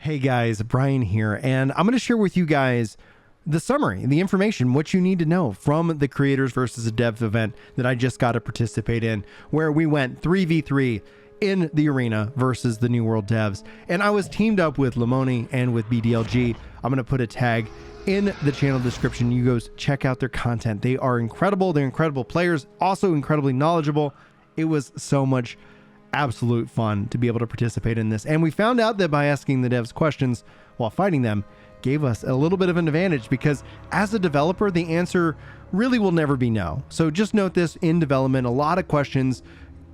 Hey guys, Brian here, and I'm going to share with you guys the summary, the information, what you need to know from the Creators versus the Devs event that I just got to participate in, where we went 3v3 in the arena versus the New World devs. And I was teamed up with Lamoni and with BDLG. I'm going to put a tag in the channel description. You guys check out their content. They are incredible. They're incredible players, also incredibly knowledgeable. It was so much absolute fun to be able to participate in this. And we found out that by asking the devs questions while fighting them gave us a little bit of an advantage, because as a developer, the answer really will never be no. So just note this: in development, a lot of questions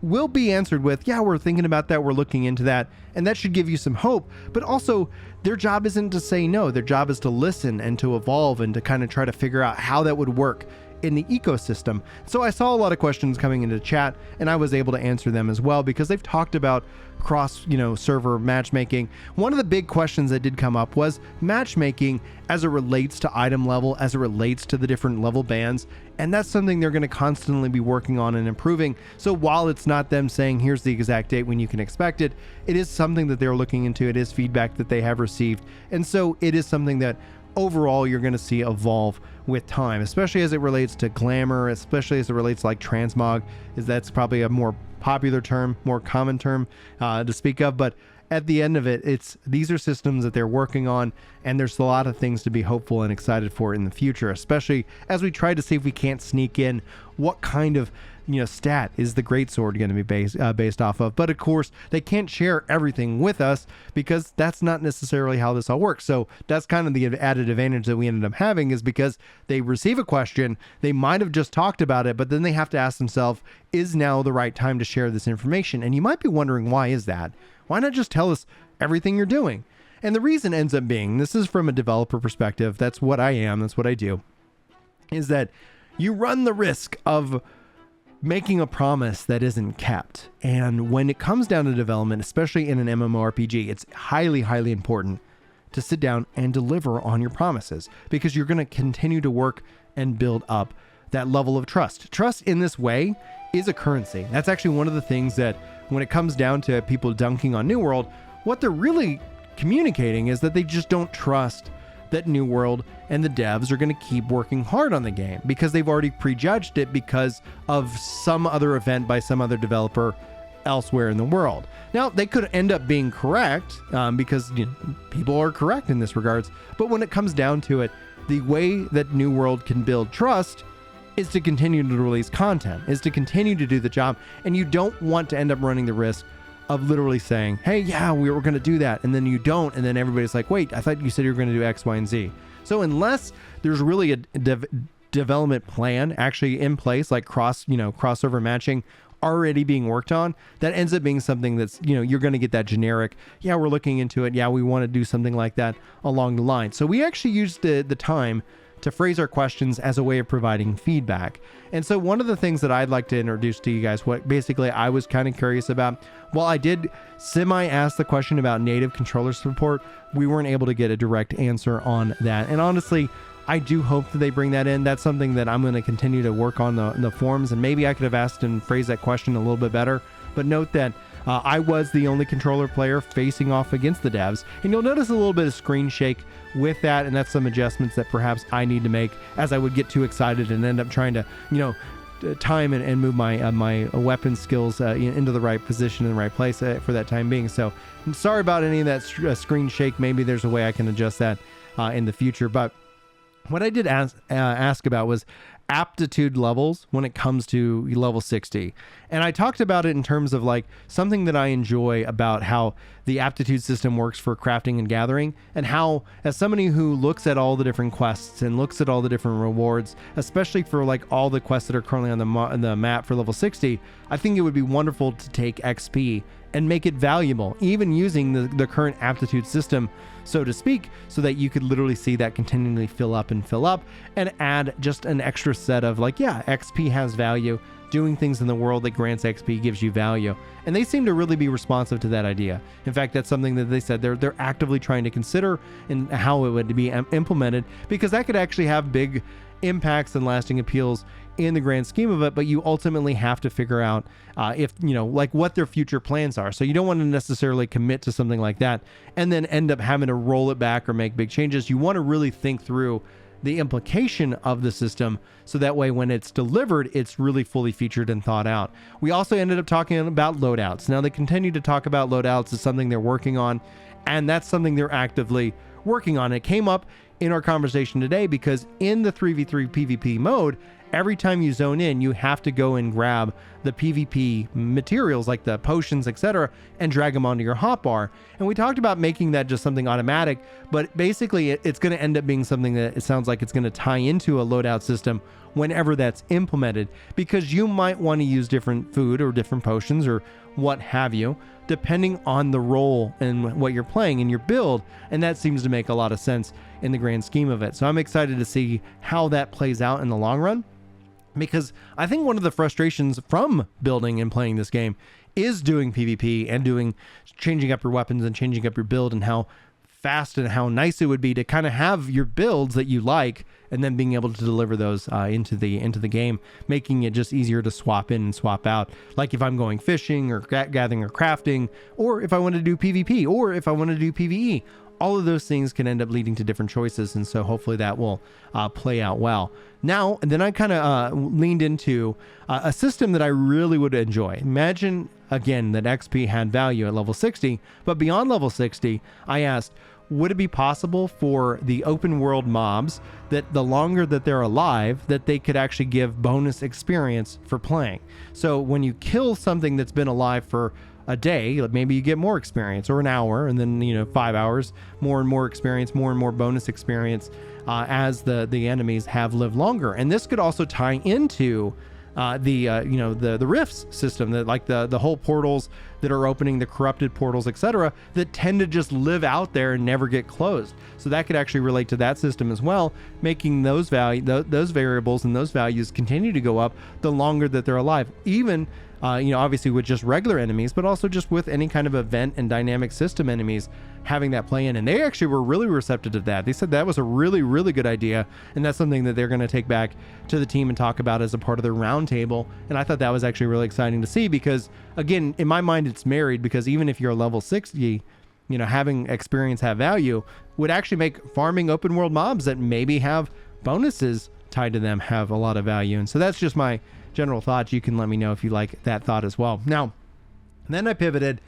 will be answered with, yeah, we're thinking about that, we're looking into that, and that should give you some hope. But also, their job isn't to say no. Their job is to listen and to evolve and to kind of try to figure out how that would work in the ecosystem. So I saw a lot of questions coming into chat, and I was able to answer them as well, because they've talked about cross, server matchmaking. One of the big questions that did come up was matchmaking as it relates to item level, as it relates to the different level bands. And that's something they're going to constantly be working on and improving. So while it's not them saying, here's the exact date when you can expect it, it is something that they're looking into. It is feedback that they have received. And so it is something that overall you're going to see evolve with time, especially as it relates to glamour, especially as it relates to like transmog. That's probably a more popular term, more common term to speak of. But at the end of it, these are systems that they're working on, and there's a lot of things to be hopeful and excited for in the future, especially as we try to see if we can't sneak in what kind of stat is the greatsword going to be based off of. But of course, they can't share everything with us, because that's not necessarily how this all works. So that's kind of the added advantage that we ended up having, is because they receive a question, they might have just talked about it, but then they have to ask themselves, is now the right time to share this information? And you might be wondering, why is that? Why not just tell us everything you're doing? And the reason ends up being, this is from a developer perspective, that's what I am, that's what I do, is that you run the risk of making a promise that isn't kept. And when it comes down to development, especially in an MMORPG, it's highly, highly important to sit down and deliver on your promises, because you're going to continue to work and build up that level of trust. Trust in this way is a currency. That's actually one of the things that, when it comes down to people dunking on New World, what they're really communicating is that they just don't trust that New World and the devs are going to keep working hard on the game, because they've already prejudged it because of some other event by some other developer elsewhere in the world. Now, they could end up being correct, because people are correct in this regards. But when it comes down to it, the way that New World can build trust is to continue to release content, is to continue to do the job. And you don't want to end up running the risk of literally saying, hey, yeah, we were going to do that, and then you don't, and then everybody's like, wait, I thought you said you were going to do X, Y, and Z. So unless there's really a development plan actually in place, like crossover matching already being worked on, that ends up being something that's, you're going to get that generic, yeah, we're looking into it, yeah, we want to do something like that along the line. So we actually used the time to phrase our questions as a way of providing feedback. And so one of the things that I'd like to introduce to you guys, what basically I was kind of curious about, while I did ask the question about native controller support, we weren't able to get a direct answer on that. And honestly, I do hope that they bring that in. That's something that I'm going to continue to work on the forums, and maybe I could have asked and phrased that question a little bit better. But note that I was the only controller player facing off against the devs, and you'll notice a little bit of screen shake with that, and that's some adjustments that perhaps I need to make, as I would get too excited and end up trying to, time and move my weapon skills into the right position in the right place for that time being. So I'm sorry about any of that screen shake. Maybe there's a way I can adjust that in the future. But what I did ask about was aptitude levels when it comes to level 60. And I talked about it in terms of like something that I enjoy about how the aptitude system works for crafting and gathering, and how, as somebody who looks at all the different quests and looks at all the different rewards, especially for like all the quests that are currently on the map for level 60, I think it would be wonderful to take XP and make it valuable, even using the current aptitude system, so to speak, so that you could literally see that continually fill up and add just an extra set of like, yeah, XP has value. doing things in the world that grants XP, gives you value. And they seem to really be responsive to that idea. In fact, that's something that they said they're actively trying to consider and how it would be implemented, because that could actually have big impacts and lasting appeals in the grand scheme of it. But you ultimately have to figure out if, like what their future plans are. So you don't want to necessarily commit to something like that and then end up having to roll it back or make big changes. You want to really think through the implication of the system, so that way when it's delivered, it's really fully featured and thought out. We also ended up talking about loadouts. Now they continue to talk about loadouts as something they're working on, and that's something they're actively working on. It came up in our conversation today because in the 3v3 PvP mode, every time you zone in, you have to go and grab the PvP materials like the potions, etc., and drag them onto your hotbar. And we talked about making that just something automatic, but basically it's going to end up being something that it sounds like it's going to tie into a loadout system whenever that's implemented, because you might want to use different food or different potions or what have you, depending on the role and what you're playing in your build. And that seems to make a lot of sense in the grand scheme of it. So I'm excited to see how that plays out in the long run, because I think one of the frustrations from building and playing this game is doing PvP and changing up your weapons and changing up your build, and how fast and how nice it would be to kind of have your builds that you like and then being able to deliver those into the game, making it just easier to swap in and swap out. Like if I'm going fishing or gathering or crafting, or if I want to do PvP, or if I want to do PvE, all of those things can end up leading to different choices. And so hopefully that will play out well. Now, then I kind of leaned into a system that I really would enjoy. Imagine, again, that XP had value at level 60, but beyond level 60, I asked, would it be possible for the open world mobs that the longer that they're alive, that they could actually give bonus experience for playing? So when you kill something that's been alive for a day, maybe you get more experience, or an hour, and then 5 hours, more and more experience, more and more bonus experience as the enemies have lived longer. And this could also tie into the rifts system, that like the whole portals that are opening, the corrupted portals, etc., that tend to just live out there and never get closed. So that could actually relate to that system as well, making those those variables and those values continue to go up the longer that they're alive, even obviously with just regular enemies, but also just with any kind of event and dynamic system enemies, having that play in. And they actually were really receptive to that. They said that was a really, really good idea. And that's something that they're going to take back to the team and talk about as a part of their roundtable. And I thought that was actually really exciting to see, because again, in my mind, it's married, because even if you're level 60, having experience have value would actually make farming open world mobs that maybe have bonuses tied to them have a lot of value. And so that's just my general thoughts. You can let me know if you like that thought as well. Now, then I pivoted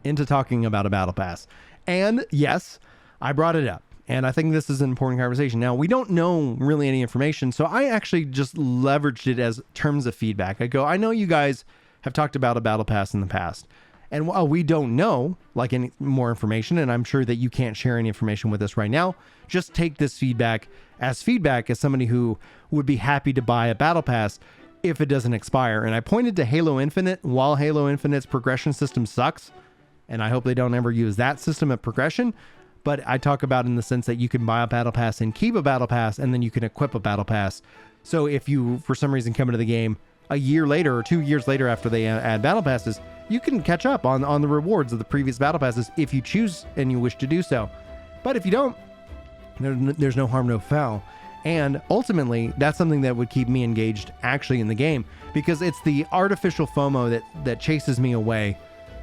into talking about a battle pass. And yes, I brought it up, and I think this is an important conversation. Now, we don't know really any information, so I actually just leveraged it as terms of feedback. I go, I know you guys have talked about a battle pass in the past, and while we don't know like any more information, and I'm sure that you can't share any information with us right now, just take this feedback as somebody who would be happy to buy a battle pass if it doesn't expire. And I pointed to Halo Infinite. While Halo Infinite's progression system sucks, and I hope they don't ever use that system of progression, but I talk about in the sense that you can buy a battle pass and keep a battle pass, and then you can equip a battle pass. So if you, for some reason, come into the game a year later or 2 years later after they add battle passes, you can catch up on the rewards of the previous battle passes if you choose and you wish to do so. But if you don't, there's no harm, no foul. And ultimately, that's something that would keep me engaged actually in the game, because it's the artificial FOMO that chases me away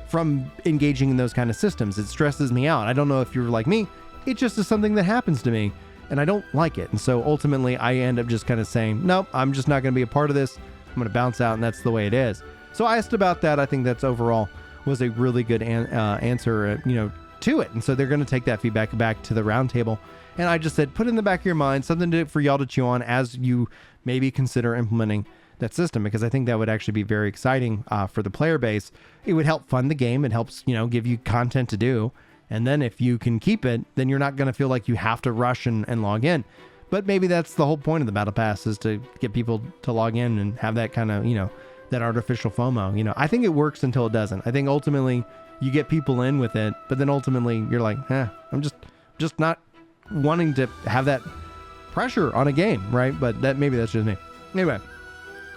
from engaging in those kind of systems. It stresses me out. I don't know if you're like me. It just is something that happens to me, and I don't like it. And so ultimately, I end up just kind of saying, nope, I'm just not going to be a part of this. I'm going to bounce out, and that's the way it is. So I asked about that. I think that's overall was a really good answer, to it. And so they're going to take that feedback back to the roundtable. And I just said, put it in the back of your mind, something for y'all to chew on as you maybe consider implementing that system, because I think that would actually be very exciting for the player base. It would help fund the game. It helps, give you content to do. And then if you can keep it, then you're not going to feel like you have to rush and log in. But maybe that's the whole point of the battle pass, is to get people to log in and have that kind of, that artificial FOMO. I think it works until it doesn't. I think ultimately you get people in with it, but then ultimately you're like, I'm just not wanting to have that pressure on a game, right? But maybe that's just me. Anyway,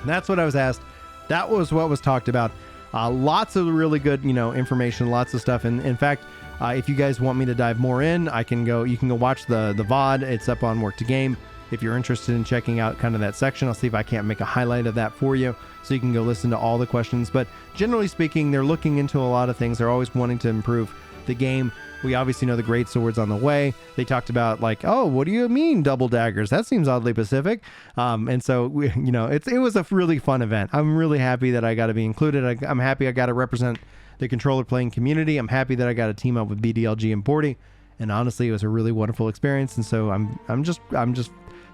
that's what I was asked that was what was talked about. Lots of really good, information, lots of stuff. And in fact, if you guys want me to dive more in, you can go watch the VOD. It's up on Work to Game. If you're interested in checking out kind of that section, I'll see if I can't make a highlight of that for you so you can go listen to all the questions. But generally speaking, they're looking into a lot of things. They're always wanting to improve the game. We obviously know the great sword's on the way. They talked about like, oh, what do you mean double daggers? That seems oddly Pacific. And so it was a really fun event. I'm really happy that I got to be included. I'm happy I got to represent the controller playing community. I'm happy that I got to team up with BDLG and Bordy. And honestly, it was a really wonderful experience. And so I'm just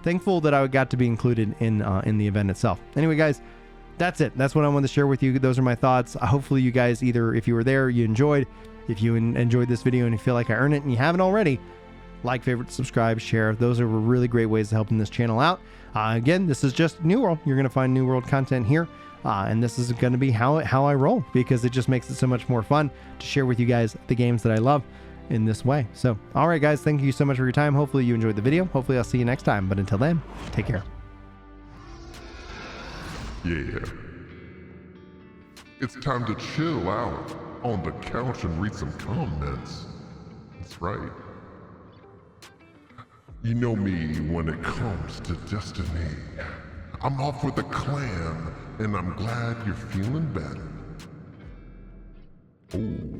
thankful that I got to be included in the event itself. Anyway, guys, that's it. That's what I wanted to share with you. Those are my thoughts. Hopefully you guys, either if you were there, you enjoyed. If you enjoyed this video and you feel like I earned it and you haven't already, like, favorite, subscribe, share. Those are really great ways of helping this channel out. Again, this is just New World. You're going to find New World content here. And this is going to be how I roll, because it just makes it so much more fun to share with you guys the games that I love in this way. So, all right, guys, thank you so much for your time. Hopefully you enjoyed the video. Hopefully I'll see you next time. But until then, take care. Yeah. It's time to chill out on the couch and read some comments. That's right. You know me when it comes to Destiny. I'm off with the clan, and I'm glad you're feeling better. Oh.